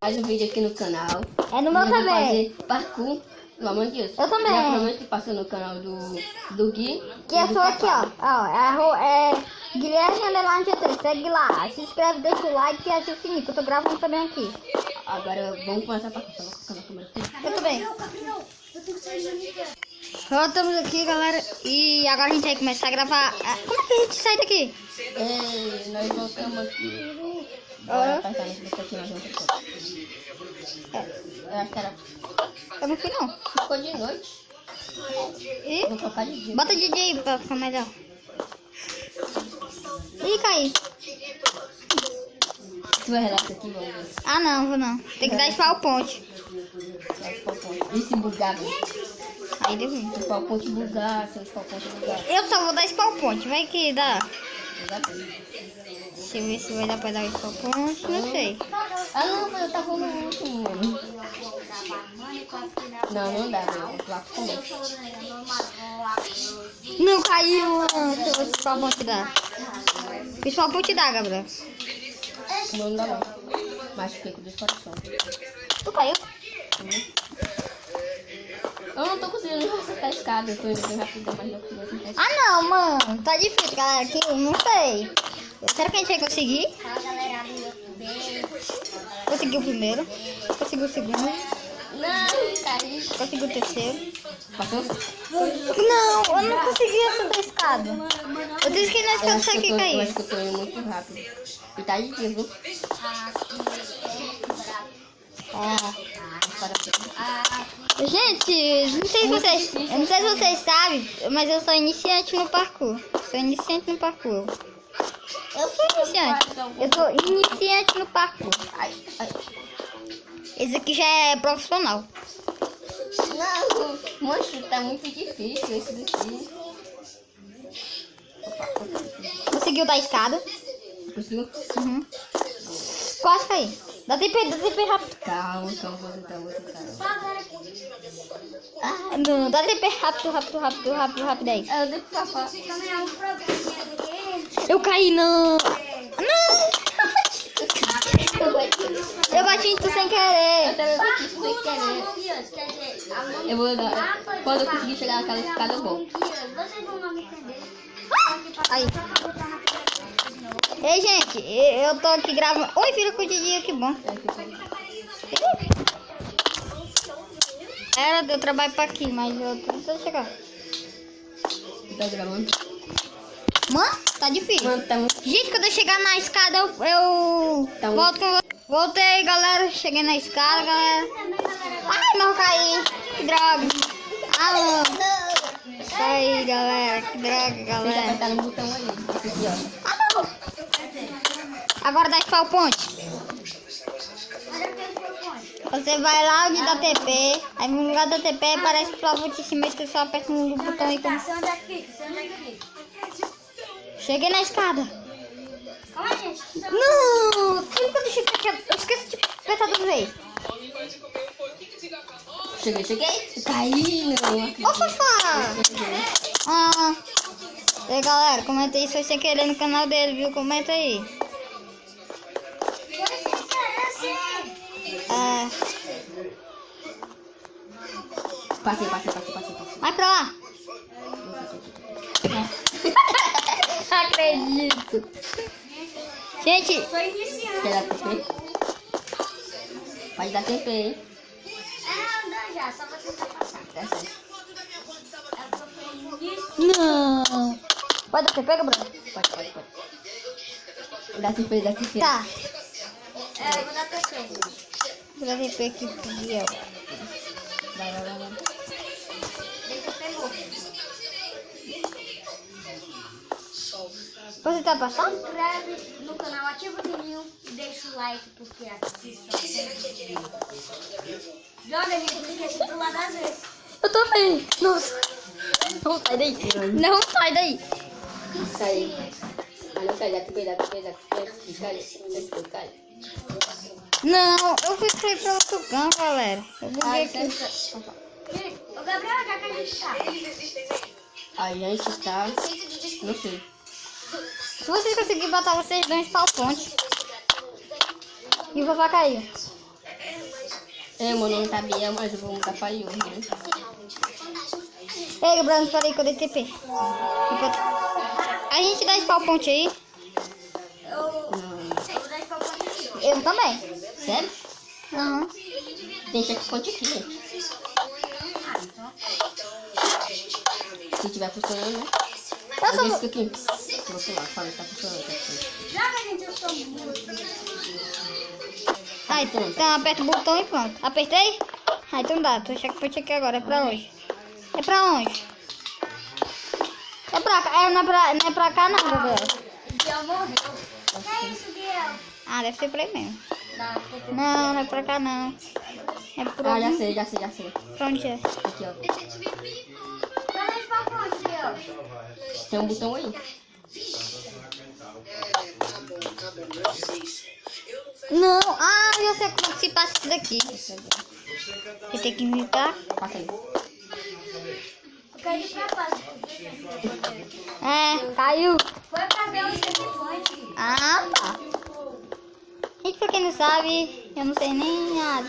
Mais um vídeo aqui no canal. É no meu também. Fazer parkour, pelo amor de Deus. Eu também. Já provavelmente que passou no canal do Gui. Que eu sou aqui, ó. Guilherme Underline G3. Segue lá. Se inscreve, deixa o like e ativa o sininho, que eu tô gravando também aqui. Agora vamos começar a parkour. Vou colocar na câmera aqui. Eu também. Voltamos aqui, galera. E agora a gente vai começar a gravar. Como é que a gente sai daqui? Nós voltamos aqui. Agora apertar nesse aqui, nós vamos ficar. Eu acho que era. Eu não fui, não. Ficou de noite. E Vou colocar de dia. bota DJ aí pra ficar melhor. Ih, caí. Tu vai relaxar aqui, vamos ver. Ah, não, vou não. Tem que dar spawn point. E se bugar, Aí deu ruim. se o ponte bugar, se o ponte bugar. Eu só vou dar spawn point. Vai que dá. Exatamente. Deixa eu ver se vai dar pra dar spawn point. Não sei. Ah, não, mas eu tava no último, mano. Não dá, velho. Lá começa. Não caiu, mano. Deixa eu ver se o spawn point dá. O spawn point dá, Gabriel. Não dá, não. Mas fiquei com dois corações. Tu caiu? Eu não tô conseguindo acertar a escada. Eu tô indo bem rápido, mas não consigo acertar a escada. Ah, não, mano. Tá difícil, galera. Aqui eu não sei. Será que a gente vai conseguir? Conseguiu o primeiro. Conseguiu o segundo. Não, caí. Conseguiu o terceiro. Passou? Não, eu não consegui acertar a escada. Eu disse que na escada só que Eu caiu. acho que eu tô indo muito rápido. E tá de dia, viu? Gente, não sei se vocês, eu não sei se vocês sabem, mas eu sou iniciante no parkour. Sou iniciante no parkour. Eu sou iniciante. Eu sou iniciante no parkour. Esse aqui já é profissional. Não, mancho, tá muito difícil esse daqui. Conseguiu dar escada. Conseguiu? Uhum. Quase caí. Dá TP rápido. Calma, vou tentar. Ah, não, dá TP rápido aí. Eu dei pro papá. Eu caí, não. Não. Eu bati em tu sem querer. Eu também bati sem querer. Eu vou dar. Quando eu conseguir chegar naquela escada, eu vou. Aí. Ei, gente, eu tô aqui gravando. Oi, filho, com o Didi, que bom. Era, deu trabalho pra aqui, mas eu tô tentando chegar. Tá gravando? Mano, tá difícil. Mano, tá muito. Gente, quando eu chegar na escada, eu Tá volto com você. Voltei, galera. Cheguei na escada, galera. Ai, não caí. Que droga. Ah, mano. Isso aí, galera. Que droga, Você já galera. apertar no botão aí. Esse aqui, ó. Ah, não. Agora dá spawn point. Você vai lá onde dá TP. Aí no lugar da TP aparece o spawn point em cima. Você só aperta no botão aí. Cheguei na escada. Não! Sempre quando eu chego aqui, eu esqueço de apertar duas vezes. Cheguei. Caí, não. Ô, Fafá! E aí, galera, comenta aí se foi sem querer no canal dele, viu? Comenta aí. Passei. Vai pra lá. Acredito. Gente, Quer dar TP? Pode dar TP, hein? Dá certo. não. Pode dar TP, Gabriel? Pode. Dá TP. Tá. Eu vou dar TP. Vou dar TP aqui pro Biel. Vai. Deixa eu pegar. Você tá passando? Se inscreve no canal, ativa o sininho e deixa o like, porque aqui só tem. Joga, gente, porque esse do lado às vezes. Eu também. Nossa. Não sai daí. Não sai daí. Cai. Não cai, dá TP. Cai. Não, eu fui pra outro canto, galera. Eu vou ver aqui. Ô, Gabriel, onde é que a gente tá? A gente tá. Não sei. Se vocês conseguirem botar, vocês dão um spawn point. E o Fafá caiu. Meu nome tá Bia, mas eu vou mudar pra Yuri. Ei, Gabriel, espera aí que eu dei TP. A gente dá spawn ponte aí. Eu vou dar pra você. Eu também. Sério? Aham. Tem checkpoint aqui, gente. Ah, então. Se tiver funcionando, né? Eu Eu só disse aqui. Vou lá, fala se tá funcionando. Joga, gente, eu sou muito. Ai, então aperta o botão e pronto. Apertei? Ah, então dá. Tô checkpoint aqui agora. É pra onde? É pra onde? É pra cá. Não é pra cá não, Gabriel. Biel morreu. Que é isso, Biel? Ah, deve ser pra aí mesmo. Dá, Não, não é pra cá não. É por Ah, onde? já sei. Pra onde é? Aqui, ó. Cadê esse pacote, Biel? Tem um botão aí. Não. Ah, eu sei como se passa isso daqui. Eu tenho que imitar. Passa aí. Eu quero ir pra casa. É, caiu. Foi pra ver o checkpoint. Ah, tá. Gente, pra quem não sabe, eu não sei nem nada.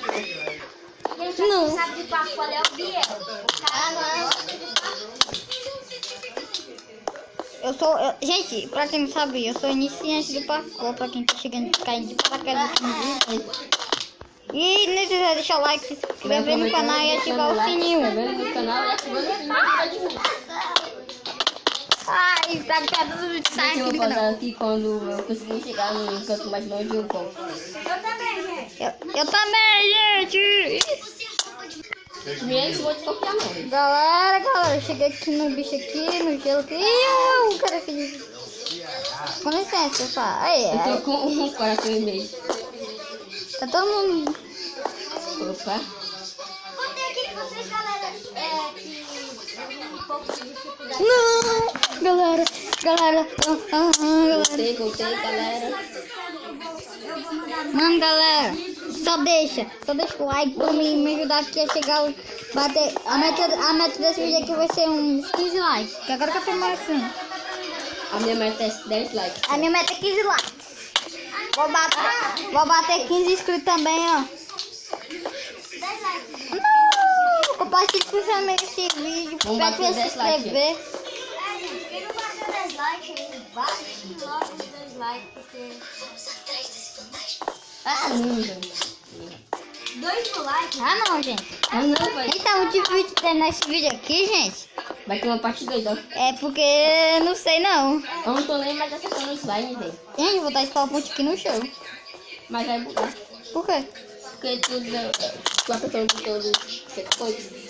Gente, Não. quem sabe de parkour é o Biel. O cara não gosta de parkour. Gente, pra quem não sabe, eu sou iniciante do parkour. Pra quem tá chegando caindo de paraquedas aqui no vídeo. E não esqueça de deixar o like, se inscrever no canal e ativar o sininho. Se inscrever no canal e ativar o sininho. Ai, tá tudo de sair Eu aqui vou no fazer canal. aqui quando eu conseguir chegar no canto mais longe eu volto. Eu também, gente. Eu também, gente. Primeiro, vou desconfiar não. Galera, eu cheguei aqui no bicho aqui, no gelo aqui. Ih, o cara aqui. Com licença, pessoal. Aí, Eu tô com um coração e meio. tá todo mundo. Opa. Contei aqui com vocês, galera, que tem um pouco de dificuldade. Não, galera. Galera. Voltei, galera. Eu vou mandar Não, galera. Só deixa o like pra mim me ajudar aqui a chegar. Bater. A meta desse vídeo aqui vai ser uns 15 likes. Que agora que eu tô merecendo. A minha meta é 10 likes. A minha meta é 15 likes. Vou bater 15 inscritos também, ó. 10 likes. Não! Compartilhe com os amigos esse vídeo. Vamos Pede pra bater se 10 likes. inscrever. É, gente, quem não bateu 10 likes, bate logo os 10 likes, porque... Ah, não, gente. 2 mil likes. Ah, não, gente. Ah, não, vai. Então, o difícil de terminar esse vídeo aqui, gente, Vai ter uma parte 2, ó. é porque não sei não. Eu não tô nem mais acertando o slime, velho. Gente, eu vou dar esse ponte aqui no chão. Mas vai bugar. Por quê? Porque tu apertou o botão do checkpoint.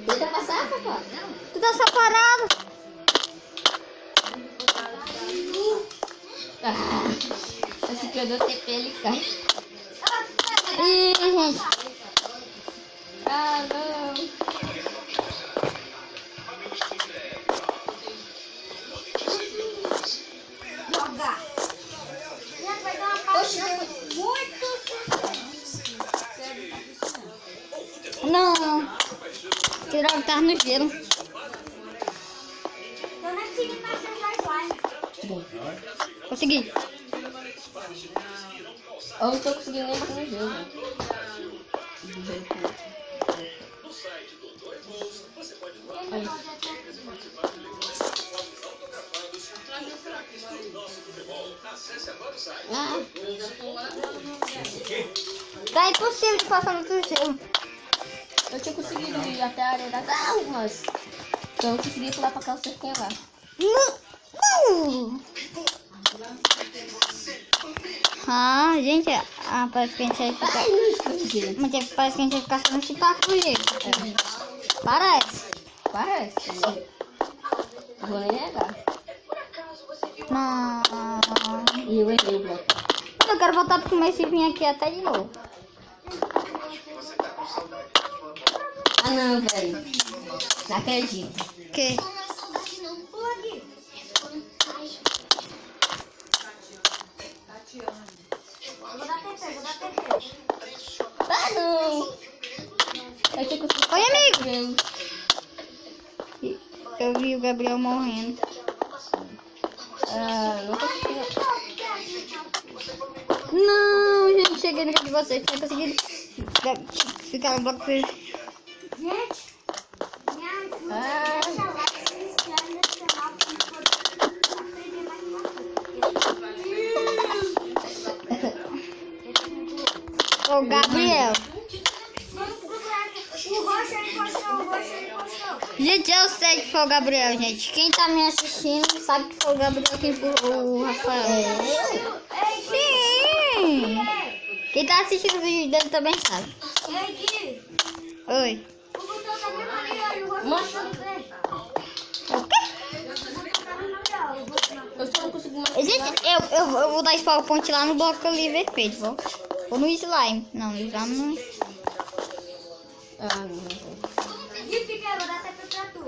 Tenta passar, papai. Tu tá só parado. Ah, se perdeu o TP, ele cai. Ih, gente. Ah, não. Jogar. Gente, vai dar uma partida muito Não. Que droga, tava no gelo. Eu nem consegui passar as lives. Bom, Consegui. eu não tô conseguindo nem bater no gelo, velho. Aí. Ah, Tá impossível de passar no gelo. eu tinha conseguido ir até a areia das almas. Então eu consegui pular pra cá o cerquinho lá. Não. Ah, gente, parece que a gente vai ficar. Ai, não escondi. Mas parece que a gente vai ficar só nesse parque, gente. Parece. Parece. Não vou nem negar. Não. E eu errei o bloco. Eu quero voltar pro começo e vir aqui até de novo. Ah, não, velho. Não acredito. Que? Pula aqui. Vou dar TP. Ah, não. Eu tinha conseguido. Oi, amigo. Meu. Eu vi o Gabriel morrendo. Ah, não consegui. Não, gente, cheguei no canto de vocês. Não consegui ficar no bloco. Gente, minha ajuda. Deixa lá, se inscreve nesse canal pra gente poder aprender mais matemática. Ô, Gabriel. Vamos procurar. O roxo ele postou, Gente, eu sei que foi o Gabriel, gente. Quem tá me assistindo sabe que foi o Gabriel que empurrou o Rafael. Sim! Quem tá assistindo o vídeo dele também sabe. Ei, Gui. Oi. O botão tá mesmo ali, olha. O roxo postou no pé. O quê? Eu só não consigo mais. Gente, eu vou dar spawn point lá no bloco ali vermelho, vou. Ou no slime. Não, no slime não. Ah, não. Gui, fica aí, vou dar até pra tu.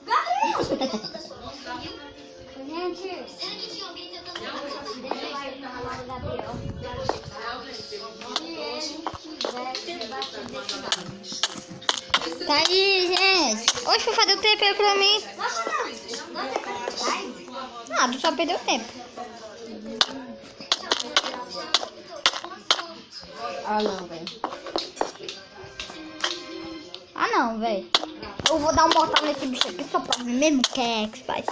Gabriel! Gente, deixa o like no canal do Gabriel. Se ele tivesse batido esse lado. Tá aí, gente. Hoje foi fazer o TP pra mim. Não tem como. Ah, tu só perdeu tempo. Ah, não, velho. Ah, não, velho. Eu vou dar um mortal nesse bicho aqui só pra ver mesmo quem é que faz.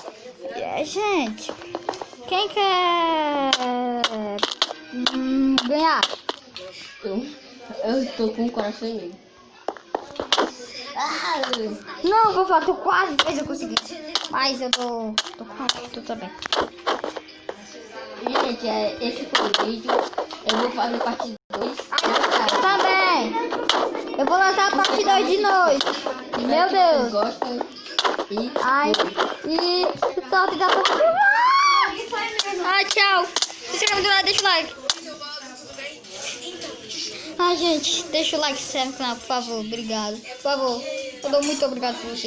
Gente, quem quer ganhar? Eu estou com o coração em meio. Ah, Não, vou falar, tu quase fez eu conseguir. Mas eu tô com tu também. gente, esse foi o vídeo. Eu vou fazer parte 2. Eu também. Eu vou lançar a parte 2 de noite. Meu Deus. Gostam e Ai, e só te dá pra... Ai, tchau. Se inscreve do lado, deixa o like. Ai, gente, deixa o like, se inscreve no canal, por favor. Obrigado. Por favor. Eu dou muito obrigado por vocês.